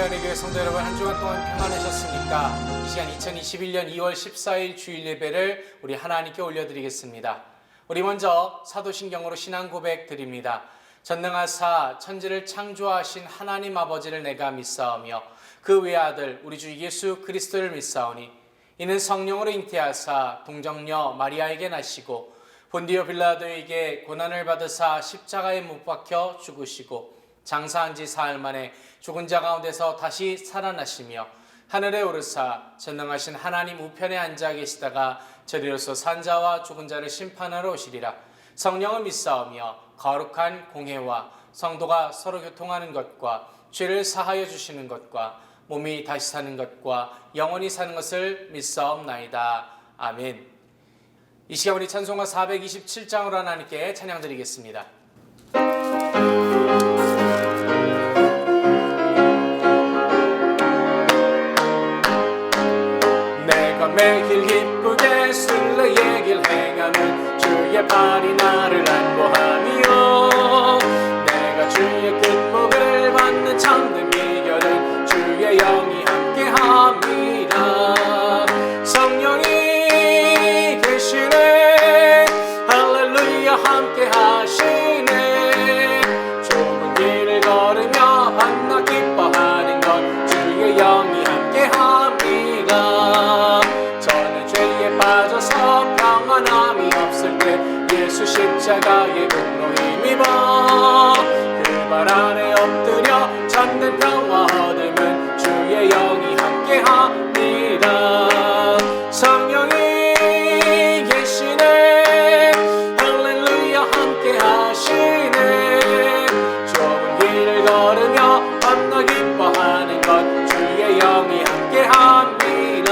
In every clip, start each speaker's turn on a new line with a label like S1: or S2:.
S1: 할렐루야 은혜교회 성도 여러분, 한 주간 동안 평안하셨습니까? 이 시간 2021년 2월 14일 주일 예배를 우리 하나님께 올려드리겠습니다. 우리 먼저 사도신경으로 신앙 고백 드립니다. 전능하사 천지를 창조하신 하나님 아버지를 내가 믿사오며 그 외아들 우리 주 예수 그리스도를 믿사오니 이는 성령으로 잉태하사 동정녀 마리아에게 나시고 본디오 빌라도에게 고난을 받으사 십자가에 못 박혀 죽으시고 장사한 지 사흘 만에 죽은 자 가운데서 다시 살아나시며 하늘에 오르사 전능하신 하나님 우편에 앉아 계시다가 저리로서 산 자와 죽은 자를 심판하러 오시리라. 성령을 믿사오며 거룩한 공회와 성도가 서로 교통하는 것과 죄를 사하여 주시는 것과 몸이 다시 사는 것과 영원히 사는 것을 믿사옵나이다. 아멘. 이 시간 우리 찬송가 427장으로 하나님께 찬양 드리겠습니다. 내가 매일 기쁘게 술래 얘기를 행하면 주의 발이 나를 안보하며 내가 주의 끝목을 받는 참된 비결은 주의 영이 함께함이라. 성령이 계시네 할렐루야 함께하시네. 좁은 길을 걸으며 밤낮 기뻐하는 것 주의 영이 함께함이라. 저는 죄에 빠져서 평안함이 없을 때 예수 십자가의 공로 힘입어 그 발 아래 엎드려 참된 평화 얻으면 주의 영이 함께함이라. 성령이 계시네 할렐루야 함께하시네. 좁은 길을 걸으며 밤낮 기뻐하는 것 주의 영이 함께함이라.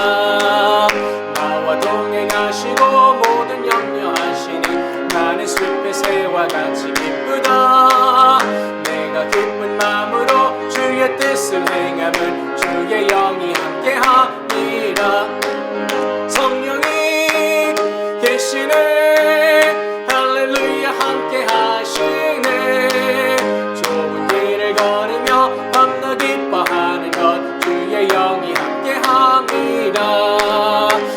S1: 나와 동행하시고 모든 염려하시니 나는 숲의 새와 같이 기쁘다. 내가 기쁜 마음으로 주의 뜻을 행하면 주의 영이 함께함이라. 성령이 계시네 할렐루야 함께하시네. 좁은 길을 걸으며 밤낮 기뻐하는 것 주의 영이 함께함이라.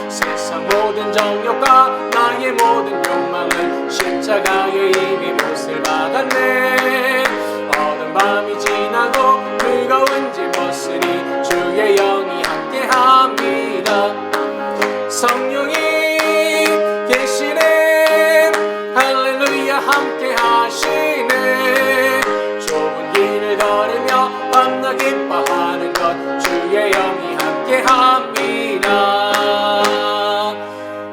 S1: 세상 모든 정욕과 나의 모든 욕망은 십자가에 이미 못을 박았네. 어두운 밤이 지나고 뜨거운 집 벗으니 주의 영이 함께합니다. 성령이 계시네 할렐루야 함께하시네. 좁은 길을 걸으며 밤낮 기뻐하는 것 주의 영이 함께합니다.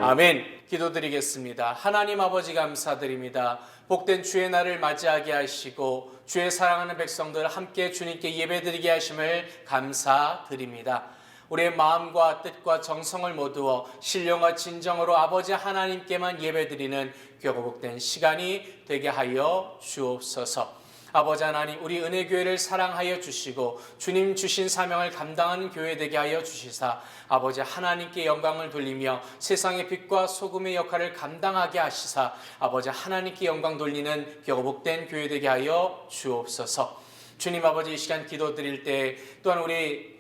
S1: 아멘. 기도드리겠습니다. 하나님 아버지 감사드립니다. 복된 주의 날을 맞이하게 하시고 주의 사랑하는 백성들 함께 주님께 예배드리게 하심을 감사드립니다. 우리의 마음과 뜻과 정성을 모두어 신령과 진정으로 아버지 하나님께만 예배드리는 귀하고 복된 시간이 되게 하여 주옵소서. 아버지 하나님, 우리 은혜교회를 사랑하여 주시고 주님 주신 사명을 감당하는 교회 되게 하여 주시사 아버지 하나님께 영광을 돌리며 세상의 빛과 소금의 역할을 감당하게 하시사 아버지 하나님께 영광 돌리는 귀하고 복된 교회 되게 하여 주옵소서. 주님 아버지, 이 시간 기도드릴 때 또한 우리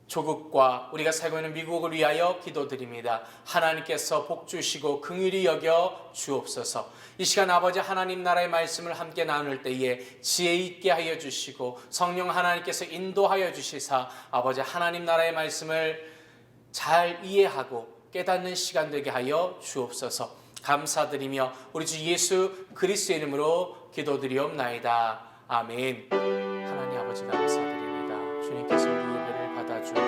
S1: 조국과 우리가 살고 있는 미국을 위하여 기도드립니다. 하나님께서 복 주시고 긍휼히 여겨 주옵소서. 이 시간 아버지 하나님 나라의 말씀을 함께 나눌 때에 지혜 있게 하여 주시고 성령 하나님께서 인도하여 주시사 아버지 하나님 나라의 말씀을 잘 이해하고 깨닫는 시간 되게 하여 주옵소서. 감사드리며 우리 주 예수 그리스도의 이름으로 기도드리옵나이다. 아멘. 하나님 아버지 감사드립니다. 주님께서 우리 예배를 받아주시고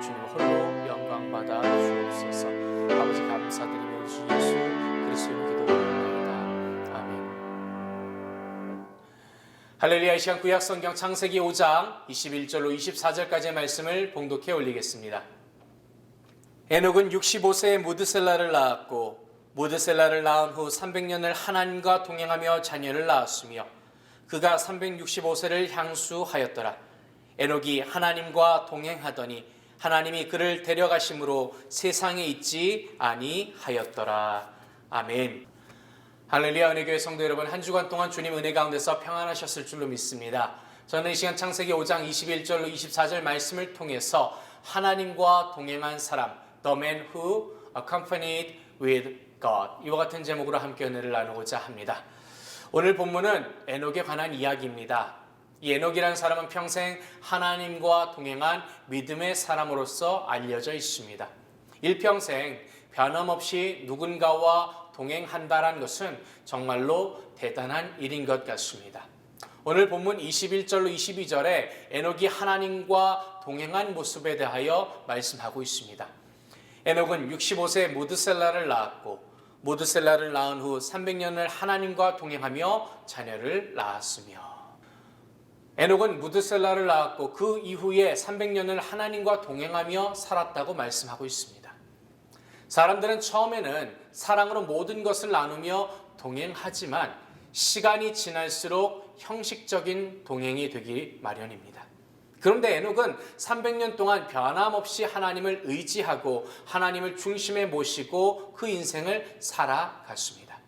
S1: 주님 홀로 영광 받아 주옵소서. 아버지 감사드리며 우리 주 예수 그리스도의 이름으로 기도드립니다. 아멘. 할렐루야. 이 시간 구약 성경 창세기 5장 21절로 24절까지의 말씀을 봉독해 올리겠습니다. 에녹은 65세에 무드셀라를 낳았고 무드셀라를 낳은 후 300년을 하나님과 동행하며 자녀를 낳았으며 그가 365세를 향수하였더라. 에녹이 하나님과 동행하더니 하나님이 그를 데려가심으로 세상에 있지 아니하였더라. 아멘. 할렐루야. 은혜교회 성도 여러분, 한 주간 동안 주님 은혜 가운데서 평안하셨을 줄로 믿습니다. 저는 이 시간 창세기 5장 21절로 24절 말씀을 통해서 하나님과 동행한 사람, The man who accompanied with God, 이와 같은 제목으로 함께 은혜를 나누고자 합니다. 오늘 본문은 에녹에 관한 이야기입니다. 이 에녹이라는 사람은 평생 하나님과 동행한 믿음의 사람으로서 알려져 있습니다. 일평생 변함없이 누군가와 동행한다는 것은 정말로 대단한 일인 것 같습니다. 오늘 본문 21절로 22절에 에녹이 하나님과 동행한 모습에 대하여 말씀하고 있습니다. 에녹은 65세에 무드셀라를 낳았고 무드셀라를 낳은 후 300년을 하나님과 동행하며 자녀를 낳았으며, 에녹은 무드셀라를 낳았고 그 이후에 300년을 하나님과 동행하며 살았다고 말씀하고 있습니다. 사람들은 처음에는 사랑으로 모든 것을 나누며 동행하지만 시간이 지날수록 형식적인 동행이 되기 마련입니다. 그런데 에녹은 300년 동안 변함없이 하나님을 의지하고 하나님을 중심에 모시고 그 인생을 살아갔습니다.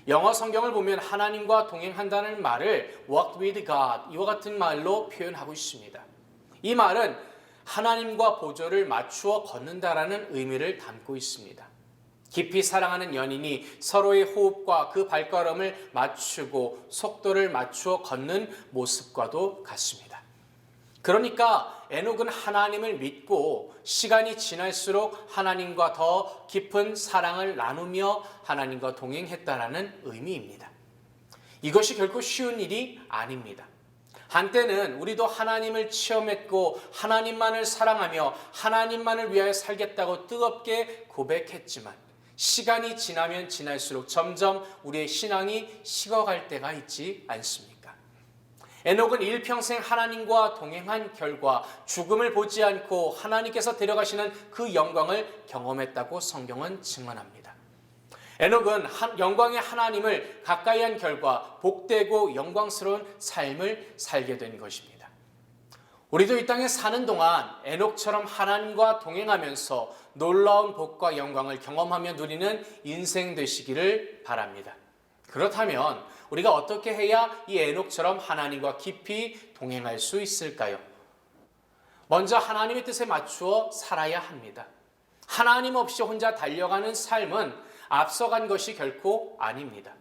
S1: 영어 성경을 보면 하나님과 동행한다는 말을 walk with God, 이와 같은 말로 표현하고 있습니다. 이 말은 하나님과 보조를 맞추어 걷는다라는 의미를 담고 있습니다. 깊이 사랑하는 연인이 서로의 호흡과 그 발걸음을 맞추고 속도를 맞추어 걷는 모습과도 같습니다. 그러니까 에녹은 하나님을 믿고 시간이 지날수록 하나님과 더 깊은 사랑을 나누며 하나님과 동행했다라는 의미입니다. 이것이 결코 쉬운 일이 아닙니다. 한때는 우리도 하나님을 체험했고 하나님만을 사랑하며 하나님만을 위하여 살겠다고 뜨겁게 고백했지만 시간이 지나면 지날수록 점점 우리의 신앙이 식어갈 때가 있지 않습니까? 에녹은 일평생 하나님과 동행한 결과 죽음을 보지 않고 하나님께서 데려가시는 그 영광을 경험했다고 성경은 증언합니다. 에녹은 영광의 하나님을 가까이 한 결과 복되고 영광스러운 삶을 살게 된 것입니다. 우리도 이 땅에 사는 동안 에녹처럼 하나님과 동행하면서 놀라운 복과 영광을 경험하며 누리는 인생 되시기를 바랍니다. 그렇다면 우리가 어떻게 해야 이 에녹처럼 하나님과 깊이 동행할 수 있을까요? 먼저 하나님의 뜻에 맞추어 살아야 합니다. 하나님 없이 혼자 달려가는 삶은 앞서간 것이 결코 아닙니다.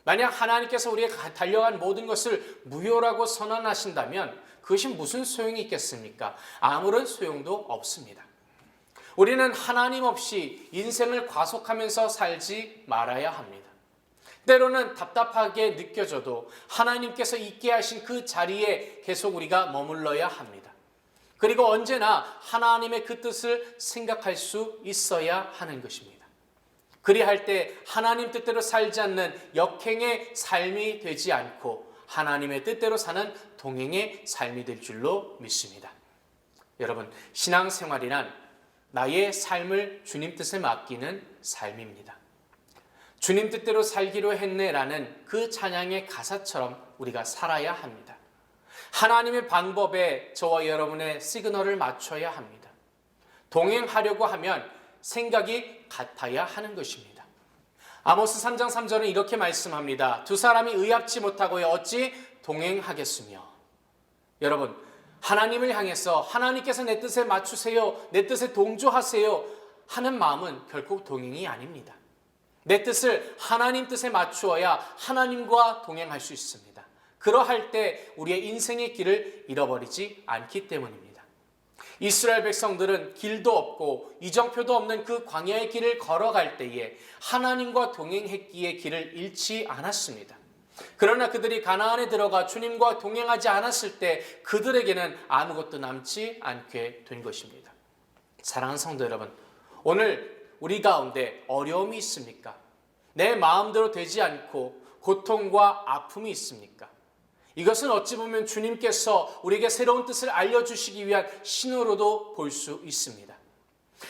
S1: 만약 하나님께서 우리가 달려간 모든 것을 무효라고 선언하신다면 그것이 무슨 소용이 있겠습니까? 아무런 소용도 없습니다. 우리는 하나님 없이 인생을 과속하면서 살지 말아야 합니다. 때로는 답답하게 느껴져도 하나님께서 있게 하신 그 자리에 계속 우리가 머물러야 합니다. 그리고 언제나 하나님의 그 뜻을 생각할 수 있어야 하는 것입니다. 그리할 때 하나님 뜻대로 살지 않는 역행의 삶이 되지 않고 하나님의 뜻대로 사는 동행의 삶이 될 줄로 믿습니다. 여러분, 신앙생활이란 나의 삶을 주님 뜻에 맡기는 삶입니다. 주님 뜻대로 살기로 했네라는 그 찬양의 가사처럼 우리가 살아야 합니다. 하나님의 방법에 저와 여러분의 시그널을 맞춰야 합니다. 동행하려고 하면 생각이 같아야 하는 것입니다. 아모스 3장 3절은 이렇게 말씀합니다. 두 사람이 의합지 못하고 어찌 동행하겠으며. 여러분, 하나님을 향해서 하나님께서 내 뜻에 맞추세요, 내 뜻에 동조하세요 하는 마음은 결코 동행이 아닙니다. 내 뜻을 하나님 뜻에 맞추어야 하나님과 동행할 수 있습니다. 그러할 때 우리의 인생의 길을 잃어버리지 않기 때문입니다. 이스라엘 백성들은 길도 없고 이정표도 없는 그 광야의 길을 걸어갈 때에 하나님과 동행했기에 길을 잃지 않았습니다. 그러나 그들이 가나안에 들어가 주님과 동행하지 않았을 때 그들에게는 아무것도 남지 않게 된 것입니다. 사랑하는 성도 여러분, 오늘 우리 가운데 어려움이 있습니까? 내 마음대로 되지 않고 고통과 아픔이 있습니까? 이것은 어찌 보면 주님께서 우리에게 새로운 뜻을 알려주시기 위한 신호로도 볼 수 있습니다.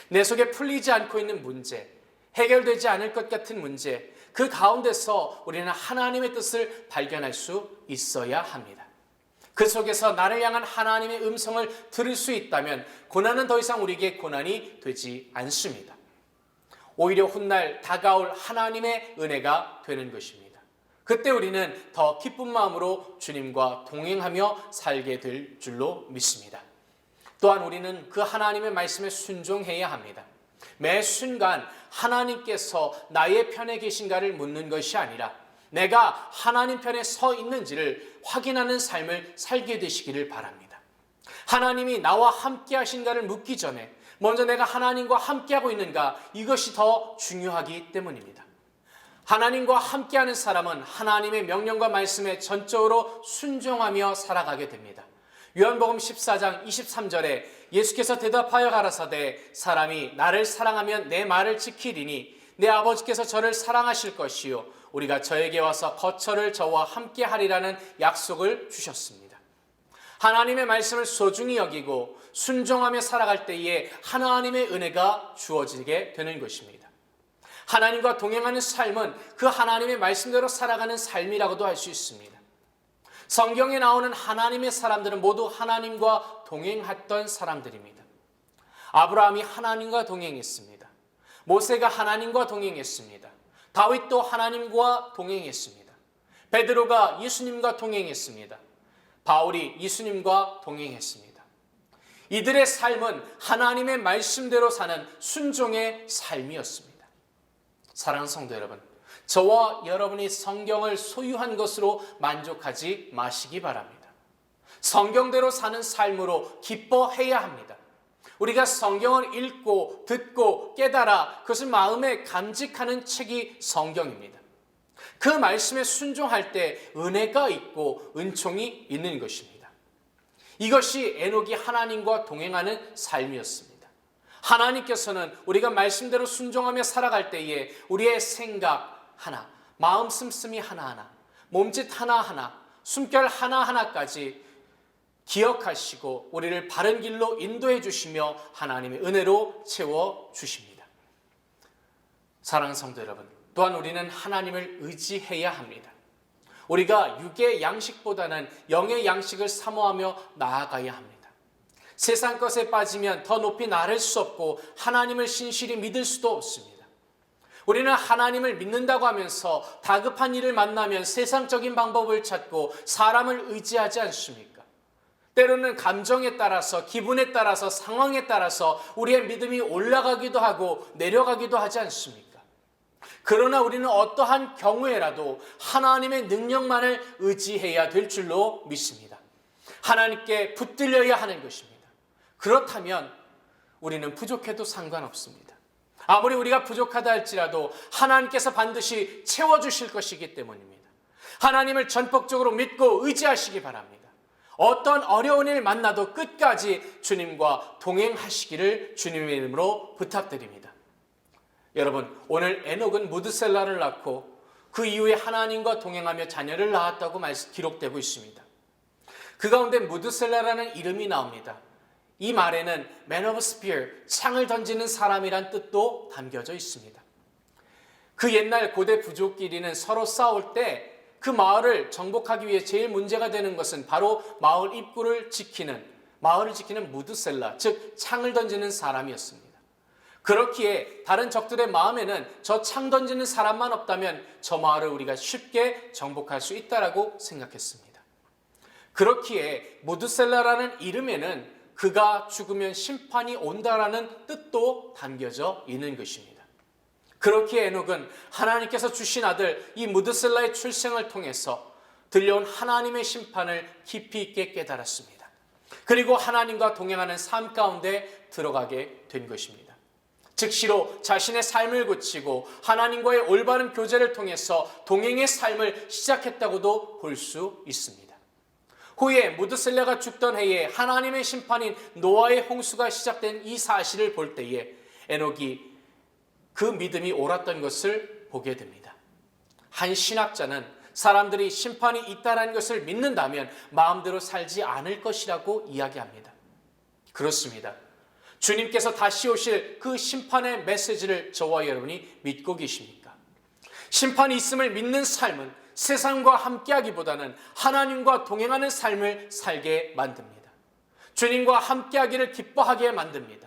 S1: 내 속에 풀리지 않고 있는 문제, 해결되지 않을 것 같은 문제, 그 가운데서 우리는 하나님의 뜻을 발견할 수 있어야 합니다. 그 속에서 나를 향한 하나님의 음성을 들을 수 있다면 고난은 더 이상 우리에게 고난이 되지 않습니다. 오히려 훗날 다가올 하나님의 은혜가 되는 것입니다. 그때 우리는 더 기쁜 마음으로 주님과 동행하며 살게 될 줄로 믿습니다. 또한 우리는 그 하나님의 말씀에 순종해야 합니다. 매 순간 하나님께서 나의 편에 계신가를 묻는 것이 아니라 내가 하나님 편에 서 있는지를 확인하는 삶을 살게 되시기를 바랍니다. 하나님이 나와 함께 하신가를 묻기 전에 먼저 내가 하나님과 함께하고 있는가, 이것이 더 중요하기 때문입니다. 하나님과 함께하는 사람은 하나님의 명령과 말씀에 전적으로 순종하며 살아가게 됩니다. 요한복음 14장 23절에 예수께서 대답하여 가라사대 사람이 나를 사랑하면 내 말을 지키리니 내 아버지께서 저를 사랑하실 것이요 우리가 저에게 와서 거처를 저와 함께 하리라는 약속을 주셨습니다. 하나님의 말씀을 소중히 여기고 순종하며 살아갈 때에 하나님의 은혜가 주어지게 되는 것입니다. 하나님과 동행하는 삶은 그 하나님의 말씀대로 살아가는 삶이라고도 할 수 있습니다. 성경에 나오는 하나님의 사람들은 모두 하나님과 동행했던 사람들입니다. 아브라함이 하나님과 동행했습니다. 모세가 하나님과 동행했습니다. 다윗도 하나님과 동행했습니다. 베드로가 예수님과 동행했습니다. 바울이 예수님과 동행했습니다. 이들의 삶은 하나님의 말씀대로 사는 순종의 삶이었습니다. 사랑하는 성도 여러분, 저와 여러분이 성경을 소유한 것으로 만족하지 마시기 바랍니다. 성경대로 사는 삶으로 기뻐해야 합니다. 우리가 성경을 읽고 듣고 깨달아 그것을 마음에 간직하는 책이 성경입니다. 그 말씀에 순종할 때 은혜가 있고 은총이 있는 것입니다. 이것이 에녹이 하나님과 동행하는 삶이었습니다. 하나님께서는 우리가 말씀대로 순종하며 살아갈 때에 우리의 생각 하나, 마음 씀씀이 하나하나, 몸짓 하나하나, 숨결 하나하나까지 기억하시고 우리를 바른 길로 인도해 주시며 하나님의 은혜로 채워 주십니다. 사랑하는 성도 여러분, 또한 우리는 하나님을 의지해야 합니다. 우리가 육의 양식보다는 영의 양식을 사모하며 나아가야 합니다. 세상 것에 빠지면 더 높이 나를 수 없고 하나님을 신실히 믿을 수도 없습니다. 우리는 하나님을 믿는다고 하면서 다급한 일을 만나면 세상적인 방법을 찾고 사람을 의지하지 않습니까? 때로는 감정에 따라서, 기분에 따라서, 상황에 따라서 우리의 믿음이 올라가기도 하고 내려가기도 하지 않습니까? 그러나 우리는 어떠한 경우에라도 하나님의 능력만을 의지해야 될 줄로 믿습니다. 하나님께 붙들려야 하는 것입니다. 그렇다면 우리는 부족해도 상관없습니다. 아무리 우리가 부족하다 할지라도 하나님께서 반드시 채워주실 것이기 때문입니다. 하나님을 전폭적으로 믿고 의지하시기 바랍니다. 어떤 어려운 일 만나도 끝까지 주님과 동행하시기를 주님의 이름으로 부탁드립니다. 여러분, 오늘 에녹은 무드셀라를 낳고 그 이후에 하나님과 동행하며 자녀를 낳았다고 기록되고 있습니다. 그 가운데 무드셀라라는 이름이 나옵니다. 이 말에는 Man of Spear, 창을 던지는 사람이란 뜻도 담겨져 있습니다. 그 옛날 고대 부족끼리는 서로 싸울 때 그 마을을 정복하기 위해 제일 문제가 되는 것은 바로 마을 입구를 지키는, 마을을 지키는 무드셀라, 즉 창을 던지는 사람이었습니다. 그렇기에 다른 적들의 마음에는 저 창 던지는 사람만 없다면 저 마을을 우리가 쉽게 정복할 수 있다라고 생각했습니다. 그렇기에 무드셀라라는 이름에는 그가 죽으면 심판이 온다라는 뜻도 담겨져 있는 것입니다. 그렇기에 에녹은 하나님께서 주신 아들 이 무드셀라의 출생을 통해서 들려온 하나님의 심판을 깊이 있게 깨달았습니다. 그리고 하나님과 동행하는 삶 가운데 들어가게 된 것입니다. 즉시로 자신의 삶을 고치고 하나님과의 올바른 교제를 통해서 동행의 삶을 시작했다고도 볼 수 있습니다. 후에 무드셀라가 죽던 해에 하나님의 심판인 노아의 홍수가 시작된 이 사실을 볼 때에 에녹이 그 믿음이 옳았던 것을 보게 됩니다. 한 신학자는 사람들이 심판이 있다는 것을 믿는다면 마음대로 살지 않을 것이라고 이야기합니다. 그렇습니다. 주님께서 다시 오실 그 심판의 메시지를 저와 여러분이 믿고 계십니까? 심판이 있음을 믿는 삶은 세상과 함께하기보다는 하나님과 동행하는 삶을 살게 만듭니다. 주님과 함께하기를 기뻐하게 만듭니다.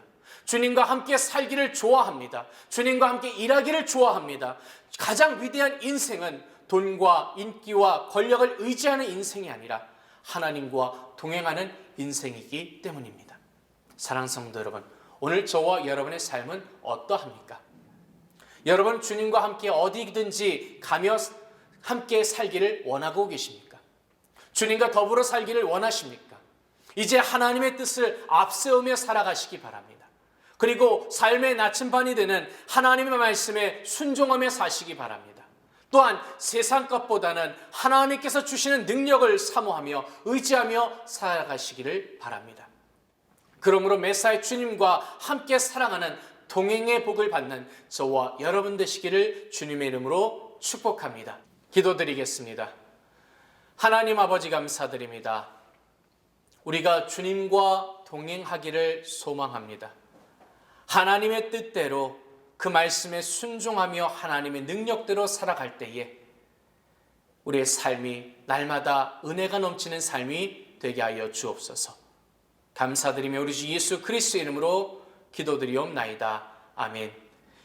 S1: 주님과 함께 살기를 좋아합니다. 주님과 함께 일하기를 좋아합니다. 가장 위대한 인생은 돈과 인기와 권력을 의지하는 인생이 아니라 하나님과 동행하는 인생이기 때문입니다. 사랑하는 성도 여러분, 오늘 저와 여러분의 삶은 어떠합니까? 여러분 주님과 함께 어디든지 가며 함께 살기를 원하고 계십니까? 주님과 더불어 살기를 원하십니까? 이제 하나님의 뜻을 앞세우며 살아가시기 바랍니다. 그리고 삶의 나침반이 되는 하나님의 말씀에 순종하며 사시기 바랍니다. 또한 세상 것보다는 하나님께서 주시는 능력을 사모하며 의지하며 살아가시기를 바랍니다. 그러므로 매사에 주님과 함께 사랑하는 동행의 복을 받는 저와 여러분 되시기를 주님의 이름으로 축복합니다. 기도드리겠습니다. 하나님 아버지 감사드립니다. 우리가 주님과 동행하기를 소망합니다. 하나님의 뜻대로 그 말씀에 순종하며 하나님의 능력대로 살아갈 때에 우리의 삶이 날마다 은혜가 넘치는 삶이 되게 하여 주옵소서. 감사드리며 우리 주 예수 그리스도의 이름으로 기도드리옵나이다. 아멘.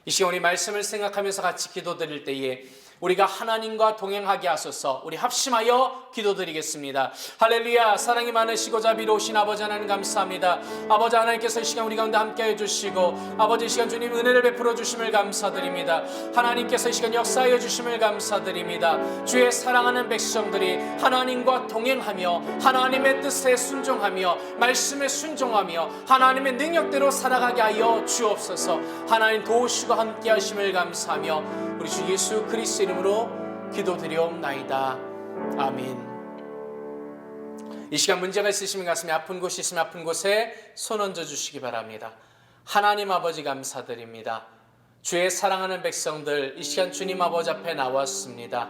S1: 이 시간 우리 말씀을 생각하면서 같이 기도드릴 때에 우리가 하나님과 동행하게 하소서. 우리 합심하여 기도드리겠습니다. 할렐루야. 사랑이 많으시고 자비로우신 아버지 하나님 감사합니다. 아버지 하나님께서 이 시간 우리 가운데 함께해 주시고 아버지 이 시간 주님 은혜를 베풀어 주심을 감사드립니다. 하나님께서 이 시간 역사하여 주심을 감사드립니다. 주의 사랑하는 백성들이 하나님과 동행하며 하나님의 뜻에 순종하며 말씀에 순종하며 하나님의 능력대로 살아가게 하여 주옵소서. 하나님 도우시고 함께 하심을 감사하며 우리 주 예수 그리스도 이름으로 기도드리옵나이다. 아멘. 이 시간 문제가 있으시면 가슴이 아픈 곳이 있으면 아픈 곳에 손 얹어 주시기 바랍니다. 하나님 아버지 감사드립니다. 주의 사랑하는 백성들 이 시간 주님 아버지 앞에 나왔습니다.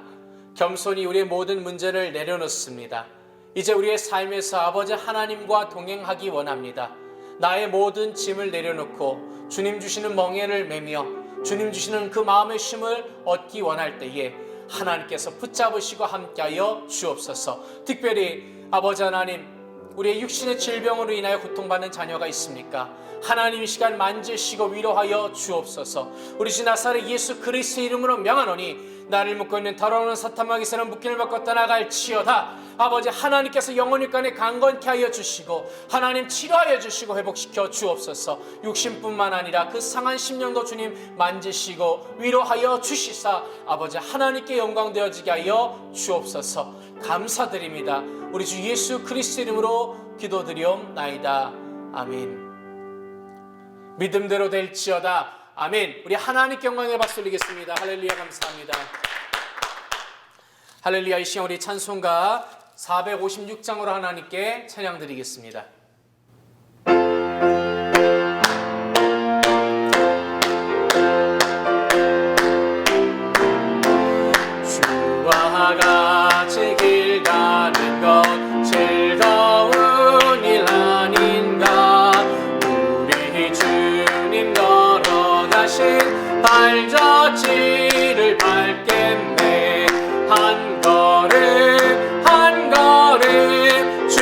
S1: 겸손히 우리의 모든 문제를 내려놓습니다. 이제 우리의 삶에서 아버지 하나님과 동행하기 원합니다. 나의 모든 짐을 내려놓고 주님 주시는 멍에를 메며 주님 주시는 그 마음의 쉼을 얻기 원할 때에 하나님께서 붙잡으시고 함께하여 주옵소서. 특별히 아버지 하나님, 우리의 육신의 질병으로 인하여 고통받는 자녀가 있습니까? 하나님 이 시간 만지시고 위로하여 주옵소서. 우리 주 나사렛 예수 그리스도의 이름으로 명하노니 나를 묶고 있는 더러운 사탄마귀에서는 묶임을 받고 떠나갈지어다. 아버지 하나님께서 영혼 육간에 강건케 하여 주시고 하나님 치료하여 주시고 회복시켜 주옵소서. 육신뿐만 아니라 그 상한 심령도 주님 만지시고 위로하여 주시사 아버지 하나님께 영광 되어지게 하여 주옵소서. 감사드립니다. 우리 주 예수 그리스도 이름으로 기도드리옵나이다. 아멘. 믿음대로 될지어다. 아멘. 우리 하나님께 영광의 박수 올리겠습니다. 할렐루야. 감사합니다. 할렐루야. 이 시간 우리 찬송가 456장으로 하나님께 찬양 드리겠습니다. 주와 같이 길 가는 것 즐거운 일 아닌가. 우리 주님 걸어가신 발자취를 밟겠네. 한 걸음 한 걸음 주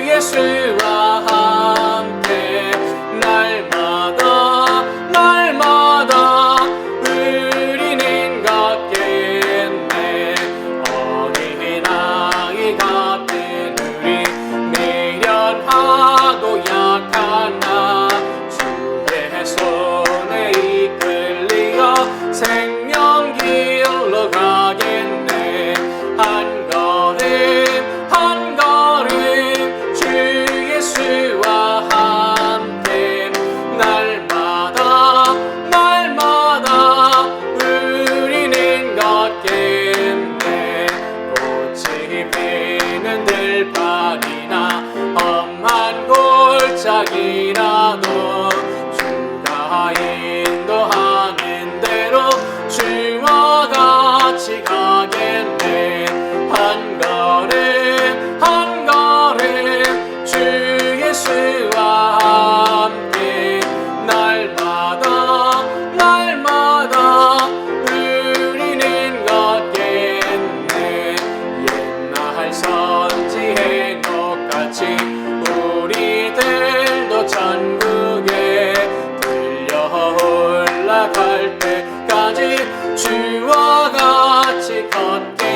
S1: 예수와 함께 날마다 날마다 우리는 걷겠네. 어린아이 같은 우리 미련하고 약한 나 주의 손에 이끌리어 생명길로 가겠네. 한 걸음 한 걸음 주 예수와 함께 날마다 날마다 우리는 걷겠네. 꽃이 피는 들판이나 험한 골짜기라도 주가 인도하는 대로 주와 같이 가겠네. 한 걸음 한 걸음 주 예수와 함께 날마다 날마다 우리는 걷겠네. 옛날 선지의 녹같이 우리들도 천국에 들려 올라갈 때까지 주와 같이 걷게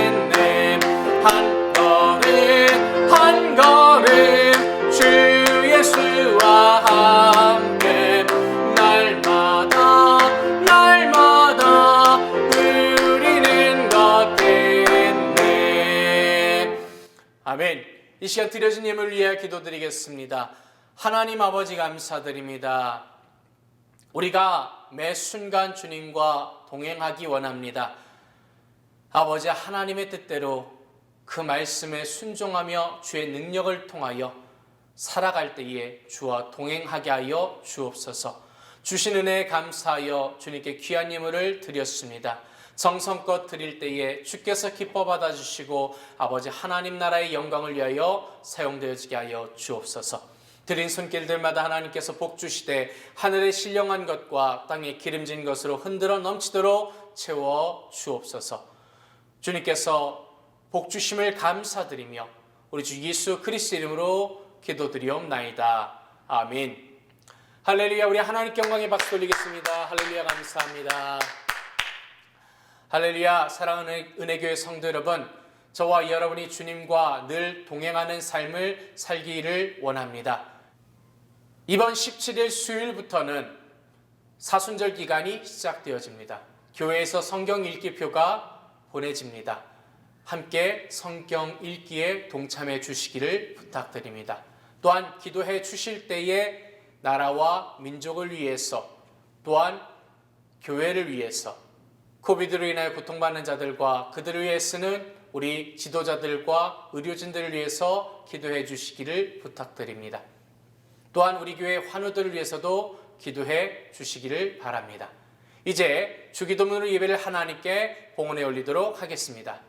S1: 아멘. 이 시간 드려진 예물을 위하여 기도드리겠습니다. 하나님 아버지 감사드립니다. 우리가 매 순간 주님과 동행하기 원합니다. 아버지 하나님의 뜻대로 그 말씀에 순종하며 주의 능력을 통하여 살아갈 때에 주와 동행하게 하여 주옵소서. 주신 은혜에 감사하여 주님께 귀한 예물을 드렸습니다. 정성껏 드릴 때에 주께서 기뻐 받아주시고 아버지 하나님 나라의 영광을 위하여 사용되어지게 하여 주옵소서. 드린 손길들마다 하나님께서 복 주시되 하늘의 신령한 것과 땅에 기름진 것으로 흔들어 넘치도록 채워 주옵소서. 주님께서 복 주심을 감사드리며 우리 주 예수 그리스도 이름으로 기도드리옵나이다. 아멘. 할렐루야. 우리 하나님께 영광의 박수 올리겠습니다. 할렐루야. 감사합니다. 할렐루야. 사랑하는 은혜교회 성도 여러분, 저와 여러분이 주님과 늘 동행하는 삶을 살기를 원합니다. 이번 17일 수요일부터는 사순절 기간이 시작되어집니다. 교회에서 성경 읽기표가 보내집니다. 함께 성경 읽기에 동참해 주시기를 부탁드립니다. 또한 기도해 주실 때에 나라와 민족을 위해서, 또한 교회를 위해서, 코비드로 인하여 고통받는 자들과 그들을 위해 쓰는 우리 지도자들과 의료진들을 위해서 기도해 주시기를 부탁드립니다. 또한 우리 교회 환우들을 위해서도 기도해 주시기를 바랍니다. 이제 주기도문으로 예배를 하나님께 봉헌해 올리도록 하겠습니다.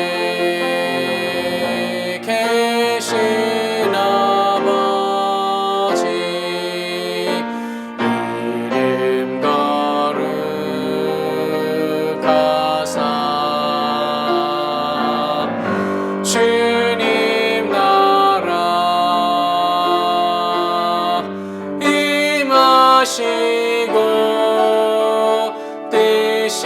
S1: 하늘에 계신 아버지 이름 거룩하사 주님 나라 임하시고 뜻이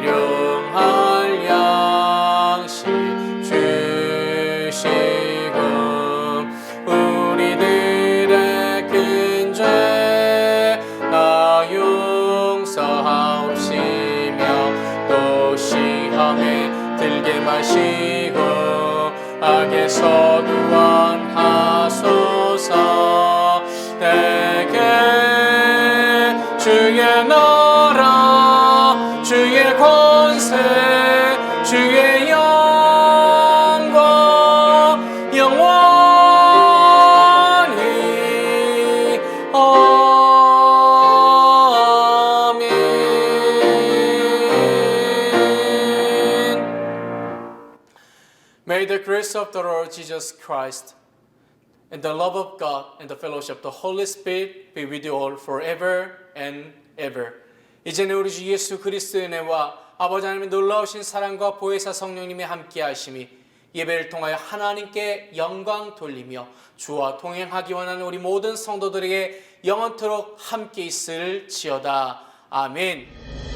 S1: 일용할 양식 주시고 우리들의 큰 죄 다 용서하옵시며 또 시험에 들게 마시고 악에서 구원하소서. 내게 주의 나라 주의 권세 주의 영광 영원히 아멘. May the grace of the Lord Jesus Christ and the love of God and the fellowship of the Holy Spirit be with you all forever and ever. 이제는 우리 주 예수 그리스도의 은혜와 아버지 하나님의 놀라우신 사랑과 보혜사 성령님의 함께 하심이 예배를 통하여 하나님께 영광 돌리며 주와 동행하기 원하는 우리 모든 성도들에게 영원토록 함께 있을지어다. 아멘.